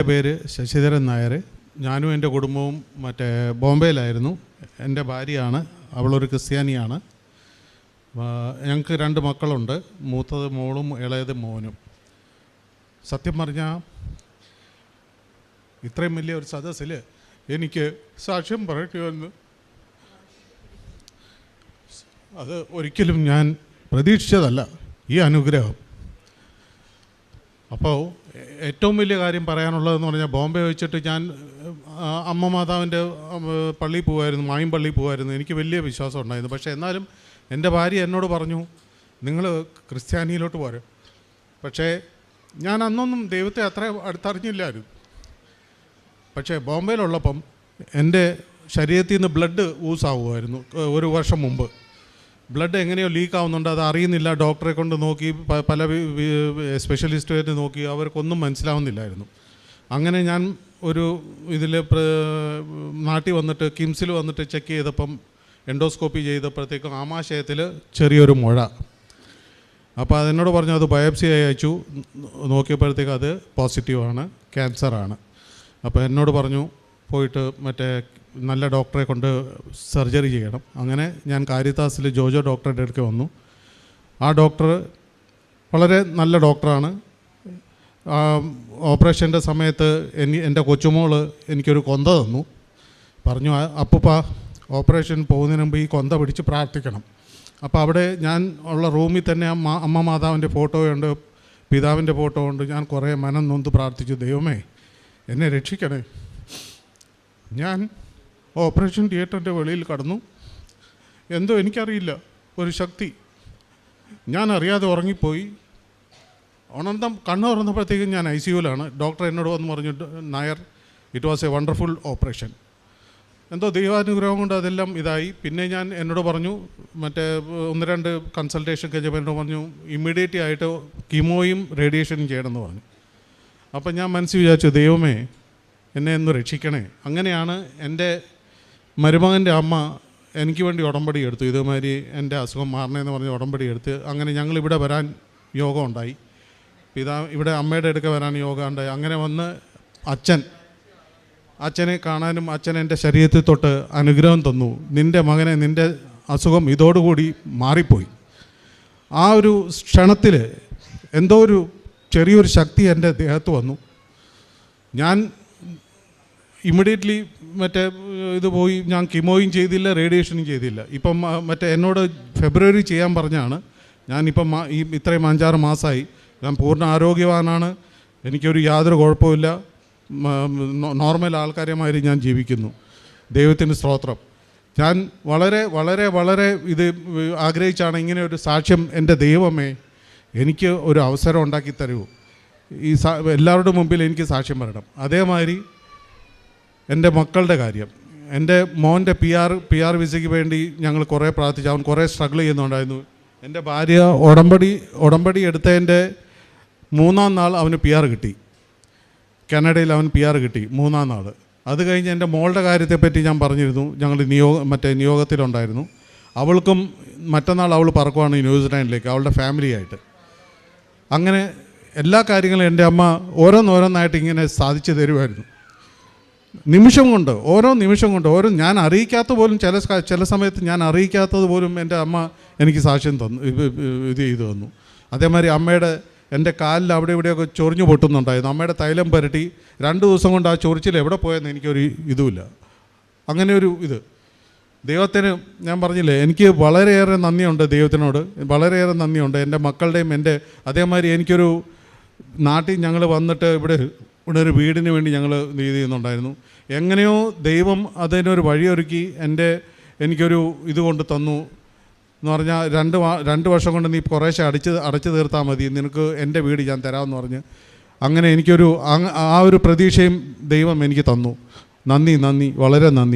എൻ്റെ പേര് ശശിധരൻ നായർ. ഞാനും എൻ്റെ കുടുംബവും ബോംബെയിലായിരുന്നു. എൻ്റെ ഭാര്യയാണ്, അവളൊരു ക്രിസ്ത്യാനിയാണ്. ഞങ്ങൾക്ക് 2 മക്കളുണ്ട്, മൂത്തത് മോളും ഇളയത് മോനും. സത്യം പറഞ്ഞാൽ ഇത്രയും വലിയ ഒരു സദസ്സിൽ എനിക്ക് സാക്ഷ്യം പറയണമെന്ന് അത് ഒരിക്കലും ഞാൻ പ്രതീക്ഷിച്ചതല്ല, ഈ അനുഗ്രഹം. അപ്പോൾ ഏറ്റവും വലിയ കാര്യം പറയാനുള്ളതെന്ന് പറഞ്ഞാൽ, ബോംബെ വെച്ചിട്ട് ഞാൻ അമ്മ മാതാവിൻ്റെ പള്ളിയിൽ പോകുമായിരുന്നു, മായും പള്ളിയിൽ പോകുമായിരുന്നു. എനിക്ക് വലിയ വിശ്വാസം ഉണ്ടായിരുന്നു. പക്ഷേ എന്നാലും എൻ്റെ ഭാര്യ എന്നോട് പറഞ്ഞു, നിങ്ങൾ ക്രിസ്ത്യാനിയിലോട്ട് പോരും. പക്ഷേ ഞാൻ അന്നൊന്നും ദൈവത്തെ അത്ര അടുത്തറിഞ്ഞില്ലായിരുന്നു. പക്ഷേ ബോംബെയിലുള്ളപ്പം എൻ്റെ ശരീരത്തിൽ നിന്ന് ബ്ലഡ് ഊസാവുമായിരുന്നു. 1 വർഷം മുമ്പ് ബ്ലഡ് എങ്ങനെയോ ലീക്ക് ആവുന്നുണ്ട്, അത് അറിയുന്നില്ല. ഡോക്ടറെ കൊണ്ട് നോക്കി, പല സ്പെഷ്യലിസ്റ്റുമായിട്ട് നോക്കി, അവർക്കൊന്നും മനസ്സിലാവുന്നില്ലായിരുന്നു. അങ്ങനെ ഞാൻ ഒരു ഇതിൽ നാട്ടിൽ വന്നിട്ട് കിംസിൽ വന്നിട്ട് ചെക്ക് ചെയ്തപ്പം, എൻഡോസ്കോപ്പി ചെയ്തപ്പോഴത്തേക്കും ആമാശയത്തിൽ ചെറിയൊരു മുഴ. അപ്പോൾ അതെന്നോട് പറഞ്ഞു, അത് ബയോപ്സി അയച്ചു. നോക്കിയപ്പോഴത്തേക്കും അത് പോസിറ്റീവാണ്, ക്യാൻസറാണ്. അപ്പോൾ എന്നോട് പറഞ്ഞു, പോയിട്ട് നല്ല ഡോക്ടറെ കൊണ്ട് സർജറി ചെയ്യണം. അങ്ങനെ ഞാൻ കാരിത്താസിൽ ജോജോ ഡോക്ടറുടെ അടുത്ത് വന്നു. ആ ഡോക്ടർ വളരെ നല്ല ഡോക്ടറാണ്. ഓപ്പറേഷൻ്റെ സമയത്ത് എൻ്റെ കൊച്ചുമോൾ എനിക്കൊരു കൊന്ത തന്നു. പറഞ്ഞു, അപ്പൂപ്പ ഓപ്പറേഷൻ പോകുന്നതിന് മുമ്പ് ഈ കൊന്ത പിടിച്ച് പ്രാർത്ഥിക്കണം. അപ്പോൾ അവിടെ ഞാൻ ഉള്ള റൂമിൽ തന്നെ അമ്മ മാതാവിൻ്റെ ഫോട്ടോയുണ്ട്, പിതാവിൻ്റെ ഫോട്ടോ ഉണ്ട്. ഞാൻ കുറേ മനം നൊന്ത് പ്രാർത്ഥിച്ചു, ദൈവമേ എന്നെ രക്ഷിക്കണേ. ഞാൻ ഓപ്പറേഷൻ തിയേറ്ററിൻ്റെ വെളിയിൽ കടന്നു. എന്തോ എനിക്കറിയില്ല, ഒരു ശക്തി, ഞാൻ അറിയാതെ ഉറങ്ങിപ്പോയി. കണ്ണ് തുറന്നപ്പോഴത്തേക്കും ഞാൻ ICUവിലാണ്. ഡോക്ടർ എന്നോട് വന്ന് പറഞ്ഞു, Nair, it was A wonderful operation. എന്തോ ദൈവാനുഗ്രഹം കൊണ്ട് അതെല്ലാം ഇതായി. പിന്നെ എന്നോട് പറഞ്ഞു, 1-2 കൺസൾട്ടേഷൻ കഴിഞ്ഞപ്പോൾ എന്നോട് പറഞ്ഞു, ഇമ്മീഡിയറ്റ് ആയിട്ട് കീമോയും റേഡിയേഷനും ചെയ്യണമെന്ന് പറഞ്ഞു. അപ്പം ഞാൻ മനസ്സിൽ വിചാരിച്ചു, ദൈവമേ എന്നെ ഒന്ന് രക്ഷിക്കണേ. അങ്ങനെയാണ് എൻ്റെ മരുമകൻ്റെ അമ്മ എനിക്ക് വേണ്ടി ഉടമ്പടി എടുത്തു. ഇതുമാതിരി എൻ്റെ അസുഖം മാറണമെന്ന് പറഞ്ഞ് ഉടമ്പടി എടുത്ത്, അങ്ങനെ ഞങ്ങളിവിടെ വരാൻ യോഗം ഉണ്ടായി. ഇവിടെ അമ്മയുടെ അടുക്ക വരാൻ യോഗം ഉണ്ടായി. അങ്ങനെ വന്ന് അച്ഛനെ കാണാനും, അച്ഛൻ എൻ്റെ ശരീരത്തിൽ തൊട്ട് അനുഗ്രഹം തന്നു. നിൻ്റെ മകനെ, നിൻ്റെ അസുഖം ഇതോടുകൂടി മാറിപ്പോയി. ആ ഒരു ക്ഷണത്തിൽ എന്തോ ഒരു ചെറിയൊരു ശക്തി എൻ്റെ ദേഹത്ത് വന്നു. ഞാൻ ഇമ്മീഡിയറ്റ്ലി ഇത് പോയി. ഞാൻ കീമോയും ചെയ്തില്ല, റേഡിയേഷനും ചെയ്തില്ല. ഇപ്പം എന്നോട് ഫെബ്രുവരി ചെയ്യാൻ പറഞ്ഞാണ്. ഞാനിപ്പം ഇത്രയും 5-6 മാസമായി. ഞാൻ പൂർണ്ണ ആരോഗ്യവാനാണ്, എനിക്കൊരു യാതൊരു കുഴപ്പമില്ല, നോർമൽ ആൾക്കാരുമാതിരി ഞാൻ ജീവിക്കുന്നു. ദൈവത്തിന് സ്തോത്രം. ഞാൻ വളരെ വളരെ വളരെ ഇത് ആഗ്രഹിച്ചാണ് ഇങ്ങനെ ഒരു സാക്ഷ്യം. എൻ്റെ ദൈവമേ, എനിക്ക് ഒരു അവസരം ഉണ്ടാക്കി തരൂ, ഈ എല്ലാവരുടെ മുമ്പിൽ എനിക്ക് സാക്ഷ്യം പറയണം. അതേമാതിരി എൻ്റെ മക്കളുടെ കാര്യം, എൻ്റെ മോൻ്റെ PR വിസയ്ക്ക് വേണ്ടി ഞങ്ങൾ കുറേ പ്രാർത്ഥിച്ചു. അവൻ കുറേ സ്ട്രഗിൾ ചെയ്യുന്നുണ്ടായിരുന്നു. എൻ്റെ ഭാര്യ ഉടമ്പടി എടുത്തതിൻ്റെ 3-ാം നാൾ അവന് PR കിട്ടി. കാനഡയിൽ അവൻ PR കിട്ടി 3-ാം നാൾ. അത് കഴിഞ്ഞ് എൻ്റെ മോളുടെ കാര്യത്തെപ്പറ്റി ഞാൻ പറഞ്ഞിരുന്നു. ഞങ്ങൾ നിയോഗത്തിലുണ്ടായിരുന്നു. അവൾക്കും മറ്റന്നാൾ അവൾ പറക്കുവാണ് ന്യൂസിലാൻഡിലേക്ക്, അവളുടെ ഫാമിലിയായിട്ട്. അങ്ങനെ എല്ലാ കാര്യങ്ങളും എൻ്റെ അമ്മ ഓരോന്നോരോന്നായിട്ട് ഇങ്ങനെ സാധിച്ചു തരുമായിരുന്നു. നിമിഷം കൊണ്ട്, ഓരോ നിമിഷം കൊണ്ട്, ഞാൻ അറിയിക്കാത്ത പോലും, ചില സമയത്ത് ഞാൻ അറിയിക്കാത്തത് പോലും എൻ്റെ അമ്മ എനിക്ക് സാക്ഷ്യം തന്നു, ഇത് ചെയ്തു തന്നു. അതേമാതിരി എൻ്റെ കാലിൽ അവിടെ ഇവിടെയൊക്കെ ചൊറിഞ്ഞു പൊട്ടുന്നുണ്ടായിരുന്നു. അമ്മയുടെ തൈലം പുരട്ടി 2 ദിവസം കൊണ്ട് ആ ചൊറിച്ചിൽ എവിടെ പോയെന്ന് എനിക്കൊരു ഇതുമില്ല. അങ്ങനെ ഒരു ഇത് ദൈവത്തിന്, ഞാൻ പറഞ്ഞില്ലേ, എനിക്ക് വളരെയേറെ നന്ദിയുണ്ട് ദൈവത്തിനോട്, വളരെയേറെ നന്ദിയുണ്ട് എൻ്റെ മക്കളുടെയും. അതേമാതിരി എനിക്കൊരു നാട്ടിൽ ഞങ്ങൾ വന്നിട്ട് ഇവിടെ ഒരു വീടിന് വേണ്ടി ഞങ്ങൾ ഇത് ചെയ്യുന്നുണ്ടായിരുന്നു. എങ്ങനെയോ ദൈവം അതിനൊരു വഴിയൊരുക്കി എനിക്കൊരു ഇത് കൊണ്ട് തന്നു. എന്ന് പറഞ്ഞാൽ 2 വർഷം കൊണ്ട് നീ കുറേശ്ശെ അടച്ചു തീർത്താൽ മതി, നിനക്ക് എൻ്റെ വീട് ഞാൻ തരാമെന്ന് പറഞ്ഞ്, അങ്ങനെ എനിക്കൊരു ആ ഒരു പ്രതീക്ഷയും ദൈവം എനിക്ക് തന്നു. നന്ദി, വളരെ നന്ദി.